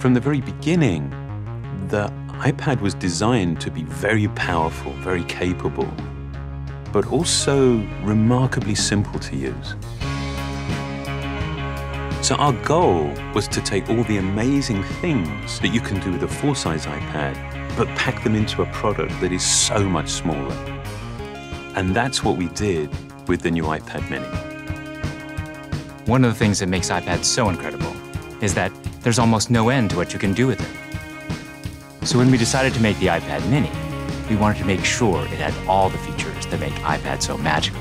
From the very beginning, the iPad was designed to be very powerful, very capable, but also remarkably simple to use. So our goal was to take all the amazing things that you can do with a full-size iPad, but pack them into a product that is so much smaller. And that's what we did with the new iPad mini. One of the things that makes iPads so incredible is that there's almost no end to what you can do with it. So when we decided to make the iPad mini, we wanted to make sure it had all the features that make iPad so magical.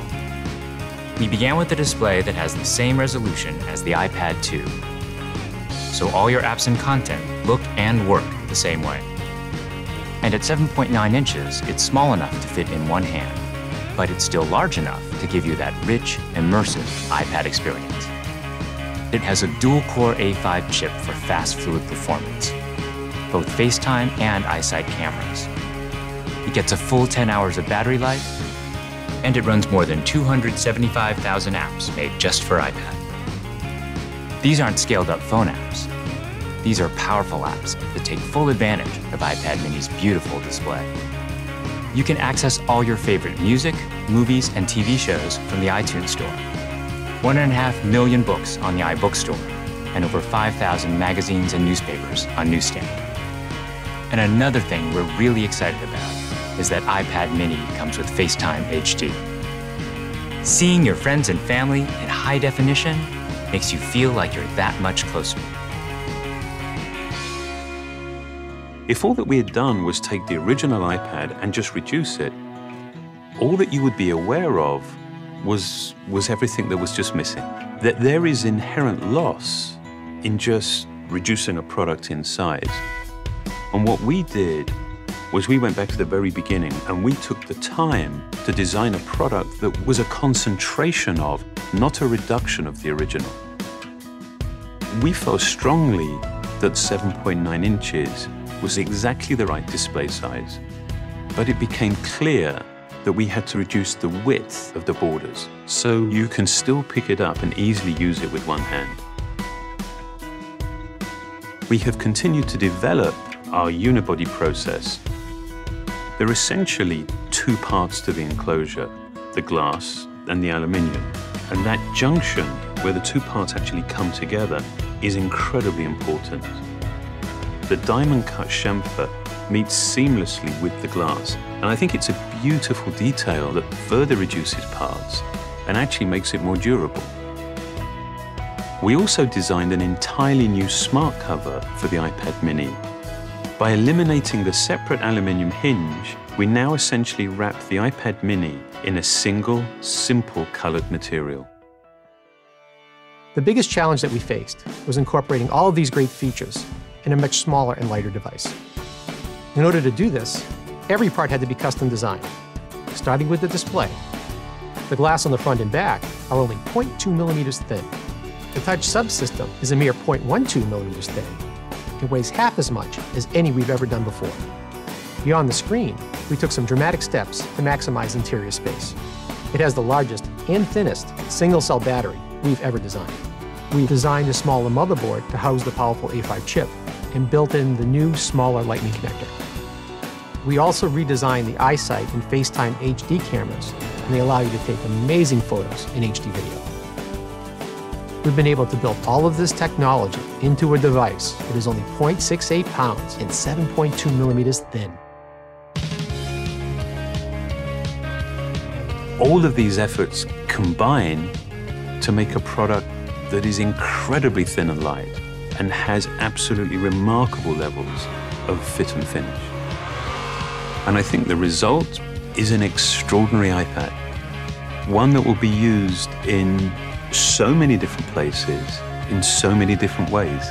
We began with a display that has the same resolution as the iPad 2. So all your apps and content look and work the same way. And at 7.9 inches, it's small enough to fit in one hand, but it's still large enough to give you that rich, immersive iPad experience. It has a dual-core A5 chip for fast, fluid performance, both FaceTime and iSight cameras. It gets a full 10 hours of battery life, and it runs more than 275,000 apps made just for iPad. These aren't scaled-up phone apps. These are powerful apps that take full advantage of iPad mini's beautiful display. You can access all your favorite music, movies, and TV shows from the iTunes Store. 1.5 million books on the iBook Store, and over 5,000 magazines and newspapers on Newsstand. And another thing we're really excited about is that iPad mini comes with FaceTime HD. Seeing your friends and family in high definition makes you feel like you're that much closer. If all that we had done was take the original iPad and just reduce it, all that you would be aware of was everything that was just missing. That there is inherent loss in just reducing a product in size. And what we did was we went back to the very beginning and we took the time to design a product that was a concentration of, not a reduction of the original. We felt strongly that 7.9 inches was exactly the right display size, but it became clear that we had to reduce the width of the borders so you can still pick it up and easily use it with one hand. We have continued to develop our unibody process. There are essentially two parts to the enclosure, the glass and the aluminium. And that junction where the two parts actually come together is incredibly important. The diamond-cut chamfer meets seamlessly with the glass. And I think it's a beautiful detail that further reduces parts and actually makes it more durable. We also designed an entirely new smart cover for the iPad mini. By eliminating the separate aluminium hinge, we now essentially wrap the iPad mini in a single, simple colored material. The biggest challenge that we faced was incorporating all of these great features in a much smaller and lighter device. In order to do this, every part had to be custom designed, starting with the display. The glass on the front and back are only 0.2 millimeters thin. The touch subsystem is a mere 0.12 millimeters thin. It weighs half as much as any we've ever done before. Beyond the screen, we took some dramatic steps to maximize interior space. It has the largest and thinnest single-cell battery we've ever designed. We've designed a smaller motherboard to house the powerful A5 chip and built in the new, smaller Lightning connector. We also redesigned the iSight and FaceTime HD cameras, and they allow you to take amazing photos in HD video. We've been able to build all of this technology into a device that is only 0.68 pounds and 7.2 millimeters thin. All of these efforts combine to make a product that is incredibly thin and light and has absolutely remarkable levels of fit and finish. And I think the result is an extraordinary iPad, one that will be used in so many different places, in so many different ways.